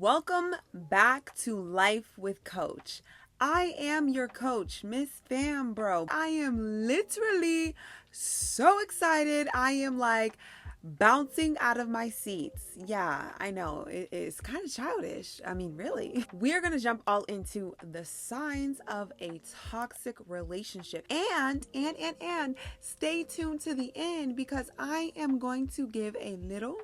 Welcome back to Life with Coach. I am your coach, Miss Fambro. I am literally so excited. I am like bouncing out of my seats. Yeah, I know it's kind of childish. I mean, really. We're going to jump all into the signs of a toxic relationship. And stay tuned to the end because I am going to give a little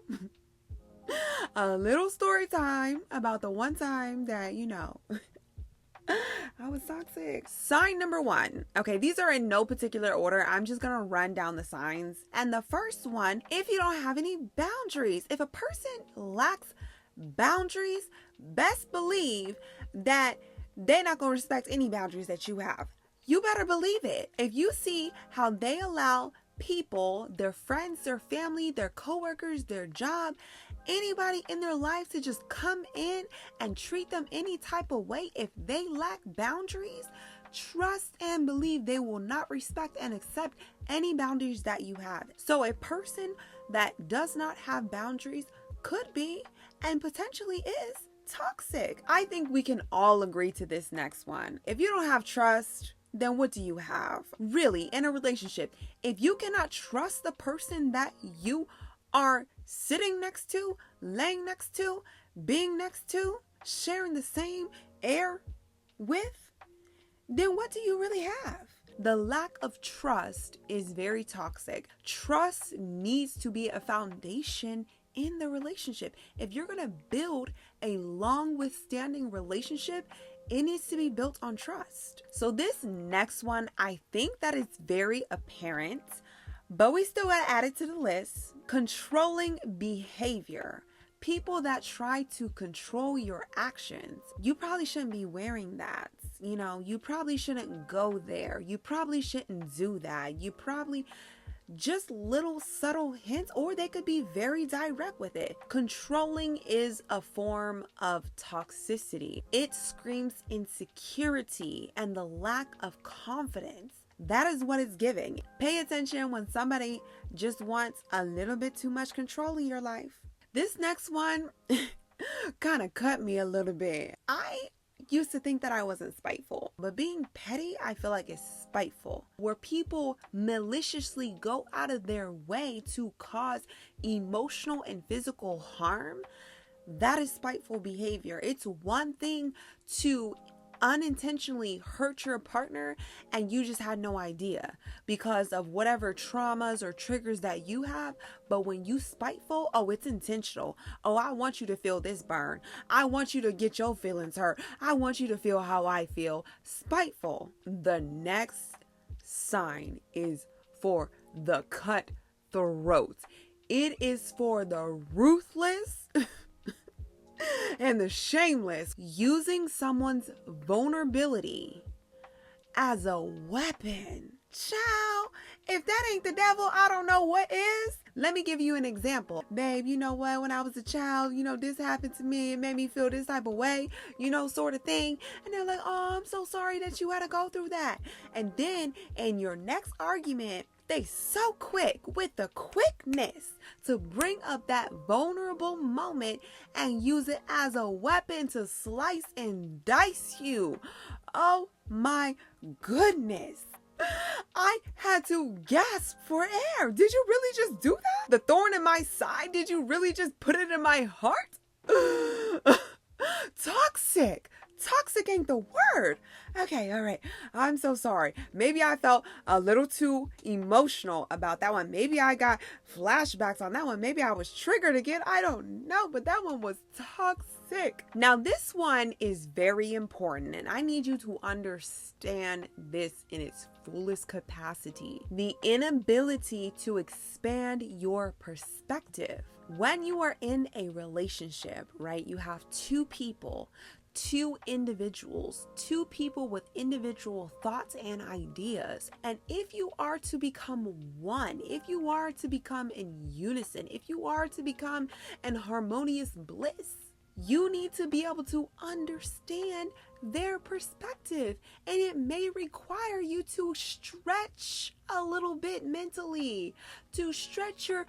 story time about the one time that, I was toxic. Sign number 1. Okay, these are in no particular order. I'm just going to run down the signs. And the first one, if you don't have any boundaries, if a person lacks boundaries, best believe that they're not going to respect any boundaries that you have. You better believe it. If you see how they allow people, their friends, their family, their coworkers, their job, anybody in their life to just come in and treat them any type of way, if they lack boundaries, trust and believe they will not respect and accept any boundaries that you have. So a person that does not have boundaries could be and potentially is toxic. I think we can all agree to this next one. If you don't have trust, then what do you have? Really, in a relationship, if you cannot trust the person that you are sitting next to, laying next to, being next to, sharing the same air with, then what do you really have? The lack of trust is very toxic. Trust needs to be a foundation in the relationship. If you're going to build a long withstanding relationship, it needs to be built on trust. So this next one, I think that it's very apparent, but we still got to add it to the list. Controlling behavior. People that try to control your actions. You probably shouldn't be wearing that. You probably shouldn't go there. You probably shouldn't do that. You probably just little subtle hints, or they could be very direct with it. Controlling is a form of toxicity. It screams insecurity and the lack of confidence. That is what it's giving. Pay attention when somebody just wants a little bit too much control in your life. This next one kind of cut me a little bit. I used to think that I wasn't spiteful, but being petty, I feel like is spiteful. Where people maliciously go out of their way to cause emotional and physical harm, that is spiteful behavior. It's one thing to unintentionally hurt your partner and you just had no idea because of whatever traumas or triggers that you have. But when you spiteful, it's intentional. I want you to feel this burn. I want you to get your feelings hurt. I want you to feel how I feel. Spiteful. The next sign is for the cutthroat. It is for the ruthless and the shameless, using someone's vulnerability as a weapon. Child, if that ain't the devil, I don't know what is. Let me give you an example. Babe, you know what? When I was a child, this happened to me. It made me feel this type of way, sort of thing. And they're like, oh, I'm so sorry that you had to go through that. And then in your next argument, they so quick with the quickness to bring up that vulnerable moment and use it as a weapon to slice and dice you. Oh my goodness. I had to gasp for air. Did you really just do that? The thorn in my side, did you really just put it in my heart? Toxic. Toxic ain't the word. Okay, all right. I'm so sorry. Maybe I felt a little too emotional about that one. Maybe I got flashbacks on that one. Maybe I was triggered again. I don't know, but that one was toxic. Now, this one is very important, and I need you to understand this in its fullest capacity. The inability to expand your perspective. When you are in a relationship, right, you have two people, two individuals, two people with individual thoughts and ideas. And if you are to become one, if you are to become in unison, if you are to become in harmonious bliss, you need to be able to understand their perspective. And it may require you to stretch a little bit mentally, to stretch your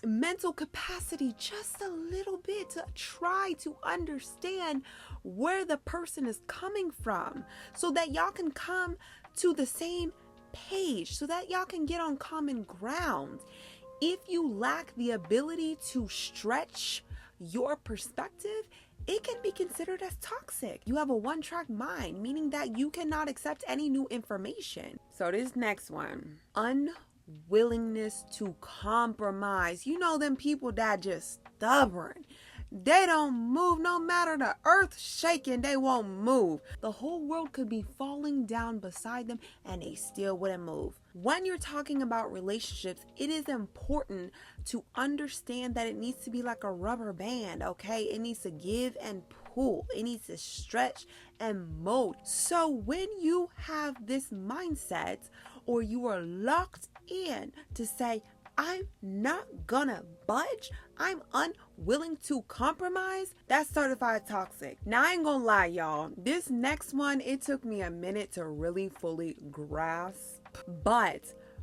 mental capacity just a little bit to try to understand where the person is coming from so that y'all can come to the same page, so that y'all can get on common ground. If you lack the ability to stretch your perspective, it can be considered as toxic. You have a one-track mind, meaning that you cannot accept any new information. So this next one, unwillingness to compromise. You know them people that just stubborn. They don't move no matter the earth shaking, they won't move. The whole world could be falling down beside them and they still wouldn't move. When you're talking about relationships, it is important to understand that it needs to be like a rubber band, okay? It needs to give and pull. It needs to stretch and mold. So when you have this mindset, or you are locked in to say, I'm not gonna budge, I'm unwilling to compromise, that's certified toxic. Now I ain't gonna lie, y'all, this next one, it took me a minute to really fully grasp, but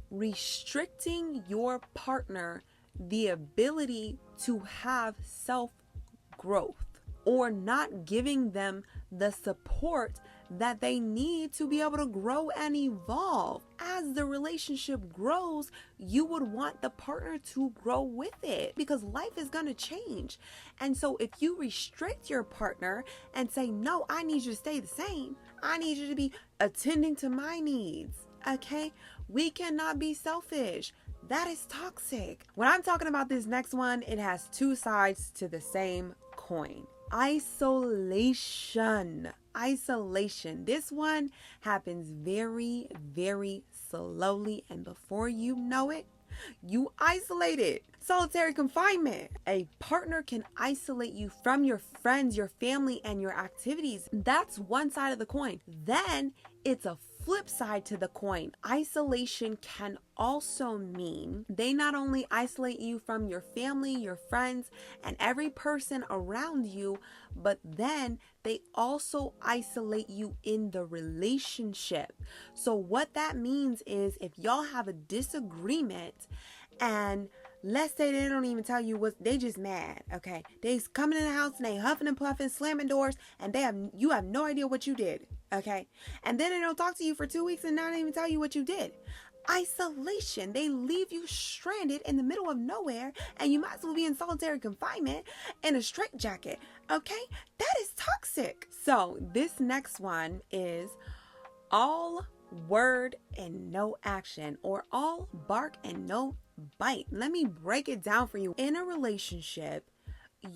restricting your partner the ability to have self-growth, or not giving them the support that they need to be able to grow and evolve. As the relationship grows, you would want the partner to grow with it, because life is going to change. And so if you restrict your partner and say, no, I need you to stay the same, I need you to be attending to my needs, okay? We cannot be selfish. That is toxic. When I'm talking about this next one, it has two sides to the same coin. Isolation. This one happens very, very slowly, and before you know it, you isolated. Solitary confinement. A partner can isolate you from your friends, your family, and your activities. That's one side of the coin. Then it's a flip side to the coin. Isolation can also mean they not only isolate you from your family, your friends, and every person around you, but then they also isolate you in the relationship. So what that means is, if y'all have a disagreement and let's say they don't even tell you what, they just mad, okay? They coming in the house and they huffing and puffing, slamming doors, and you have no idea what you did, okay? And then they don't talk to you for 2 weeks and not even tell you what you did. Isolation. They leave you stranded in the middle of nowhere, and you might as well be in solitary confinement in a straitjacket, okay? That is toxic. So this next one is all word and no action, or all bark and no bite. Let me break it down for you. In a relationship,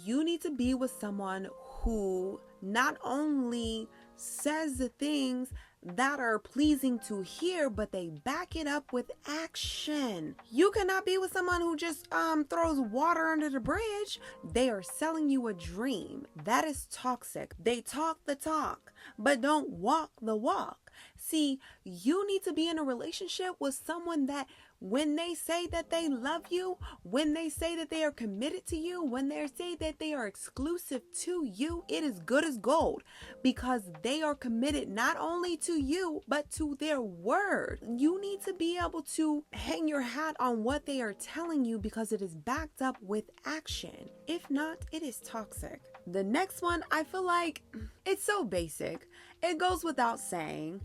you need to be with someone who not only says the things that are pleasing to hear, but they back it up with action. You cannot be with someone who just throws water under the bridge. They are selling you a dream. That is toxic. They talk the talk, but don't walk the walk. See, you need to be in a relationship with someone that when they say that they love you, when they say that they are committed to you, when they say that they are exclusive to you, it is good as gold, because they are committed not only to you, but to their word. You need to be able to hang your hat on what they are telling you, because it is backed up with action. If not, it is toxic. The next one, I feel like it's so basic. It goes without saying,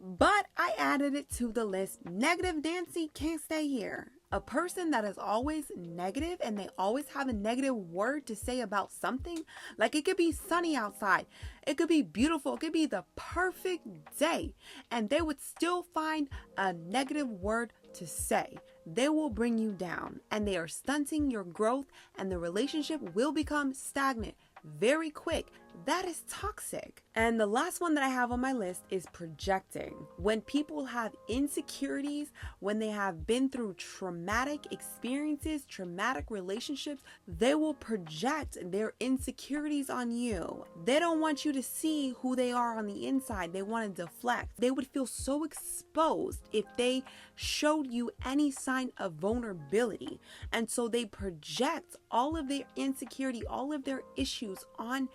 but I added it to the list. Negative Nancy can't stay here. A person that is always negative and they always have a negative word to say about something. Like, it could be sunny outside, it could be beautiful, it could be the perfect day, and they would still find a negative word to say. They will bring you down, and they are stunting your growth, and the relationship will become stagnant very quick. That is toxic. And the last one that I have on my list is projecting. When people have insecurities, when they have been through traumatic experiences, traumatic relationships, they will project their insecurities on you. They don't want you to see who they are on the inside. They want to deflect. They would feel so exposed if they showed you any sign of vulnerability. And so they project all of their insecurity, all of their issues on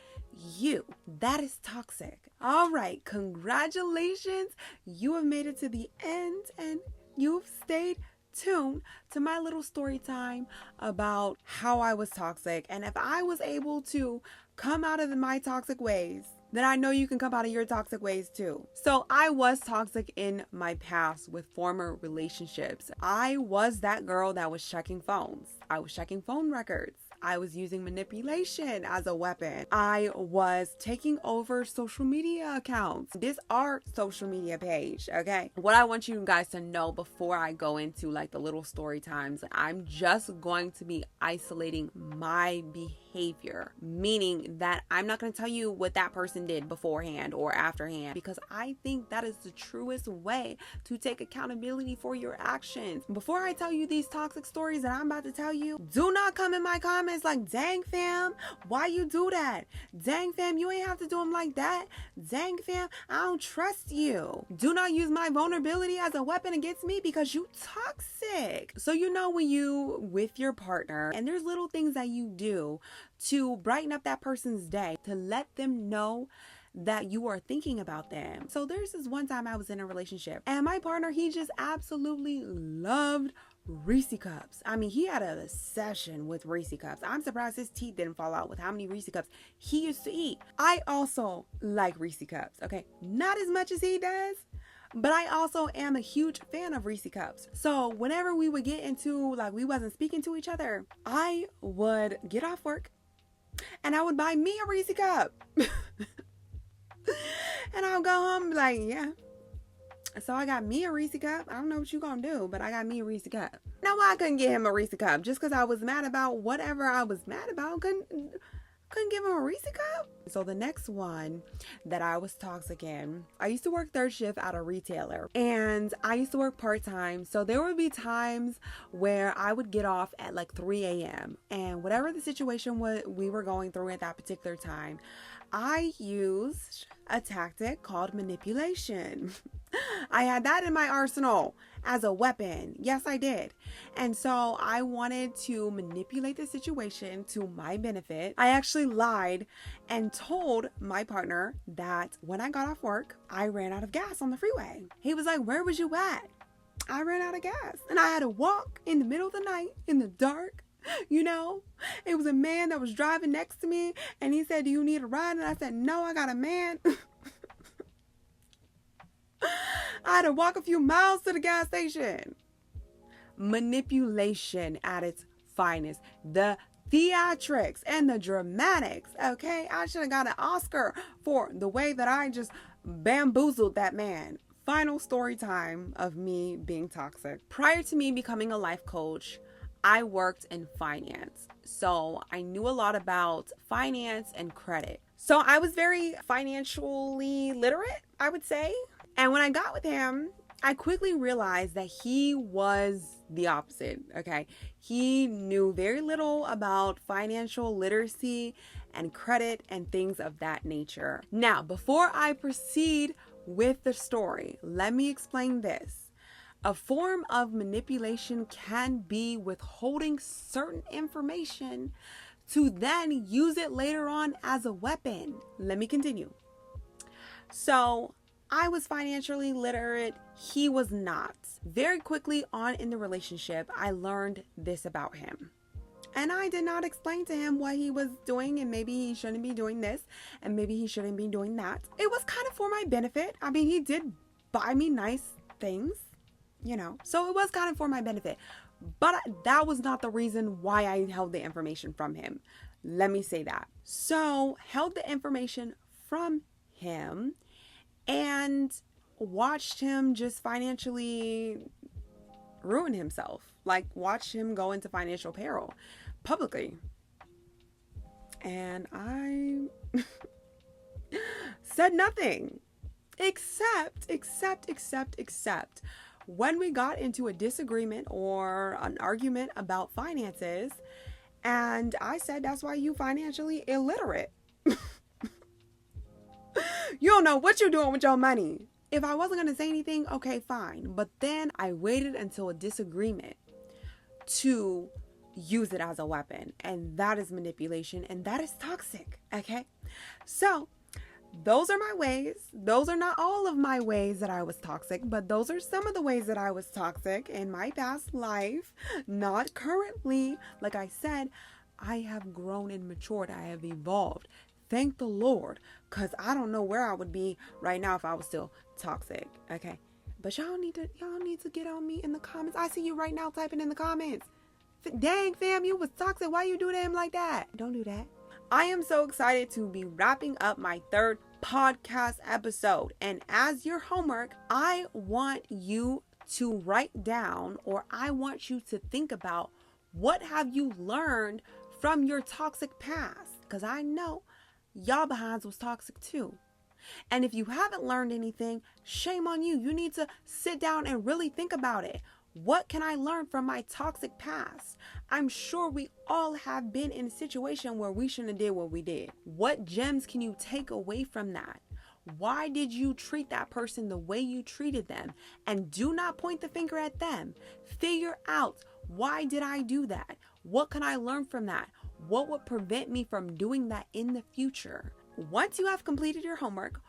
you. That is toxic. All right, congratulations. You have made it to the end and you've stayed tuned to my little story time about how I was toxic. And if I was able to come out of my toxic ways, then I know you can come out of your toxic ways too. So I was toxic in my past with former relationships. I was that girl that was checking phones. I was checking phone records. I was using manipulation as a weapon. I was taking over social media accounts. This our social media page, okay? What I want you guys to know before I go into like the little story times, I'm just going to be isolating my behavior, meaning that I'm not going to tell you what that person did beforehand or afterhand, because I think that is the truest way to take accountability for your actions. Before I tell you these toxic stories that I'm about to tell you, do not come in my comments like, dang fam, why you do that? Dang fam, you ain't have to do them like that. Dang fam, I don't trust you. Do not use my vulnerability as a weapon against me because you toxic. So you know when you with your partner and there's little things that you do to brighten up that person's day, to let them know that you are thinking about them. So there's this one time I was in a relationship and my partner, he just absolutely loved Reese cups. I mean, he had a session with Reese cups. I'm surprised his teeth didn't fall out with how many Reese cups he used to eat. I also like Reese cups, okay? Not as much as he does, but I also am a huge fan of Reese cups. So whenever we would get into like we wasn't speaking to each other, I would get off work and I would buy me a Reese cup. And I'll go home and be like, yeah. So I got me a Reese cup. I don't know what you gonna do, but I got me a Reese cup. Now I couldn't get him a Reese cup just because I was mad about whatever I was mad about. Couldn't give him a Reese cup. So the next one that I was toxic in, I used to work third shift at a retailer and I used to work part-time. So there would be times where I would get off at like 3 a.m. and whatever the situation we were going through at that particular time, I used a tactic called manipulation. I had that in my arsenal as a weapon. Yes, I did. And so I wanted to manipulate the situation to my benefit. I actually lied and told my partner that when I got off work, I ran out of gas on the freeway. He was like, "Where was you at?" I ran out of gas and I had to walk in the middle of the night in the dark. You know, it was a man that was driving next to me and he said, "Do you need a ride?" And I said, "No, I got a man." I had to walk a few miles to the gas station. Manipulation at its finest. The theatrics and the dramatics. Okay, I should have got an Oscar for the way that I just bamboozled that man. Final story time of me being toxic. Prior to me becoming a life coach, I worked in finance. So I knew a lot about finance and credit. So I was very financially literate, I would say. And when I got with him, I quickly realized that he was the opposite, okay? He knew very little about financial literacy and credit and things of that nature. Now, before I proceed with the story, let me explain this. A form of manipulation can be withholding certain information to then use it later on as a weapon. Let me continue. So, I was financially literate. He was not. Very quickly on in the relationship, I learned this about him. And I did not explain to him what he was doing and maybe he shouldn't be doing this and maybe he shouldn't be doing that. It was kind of for my benefit. I mean, he did buy me nice things, you know, so it was kind of for my benefit. But that was not the reason why I held the information from him. Let me say that. So, held the information from him and watched him just financially ruin himself. Like, watched him go into financial peril publicly. And I said nothing except when we got into a disagreement or an argument about finances, and I said, "That's why you financially illiterate. You don't know what you're doing with your money." If I wasn't going to say anything, okay, fine. But then I waited until a disagreement to use it as a weapon. And that is manipulation and that is toxic. Okay. So those are my ways. Those are not all of my ways that I was toxic, but those are some of the ways that I was toxic in my past life. Not currently. Like I said, I have grown and matured. I have evolved. Thank the Lord, because I don't know where I would be right now if I was still toxic. Okay. But y'all need to get on me in the comments. I see you right now typing in the comments. Dang, fam, you was toxic. Why you do to him like that? Don't do that. I am so excited to be wrapping up my third podcast episode. And as your homework, I want you to write down, or I want you to think about, what have you learned from your toxic past? Because I know y'all behinds was toxic too. And if you haven't learned anything, shame on you. You need to sit down and really think about it. What can I learn from my toxic past? I'm sure we all have been in a situation where we shouldn't have did what we did. What gems can you take away from that? Why did you treat that person the way you treated them? And do not point the finger at them. Figure out, why did I do that? What can I learn from that? What would prevent me from doing that in the future? Once you have completed your homework,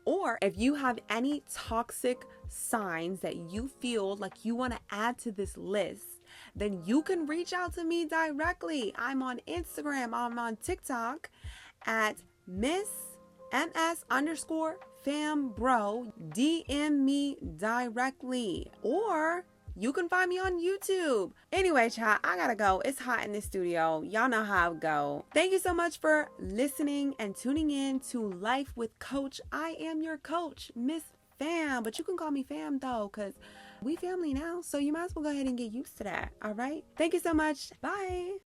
or if you have any toxic signs that you feel like you want to add to this list, then you can reach out to me directly. I'm on Instagram, I'm on TikTok at ms_fambro. DM me directly, or you can find me on YouTube. Anyway, chat, I gotta go. It's hot in the studio. Y'all know how it go. Thank you so much for listening and tuning in to Life with Coach. I am your coach, Miss Fam. But you can call me Fam though, because we family now. So you might as well go ahead and get used to that. All right? Thank you so much. Bye.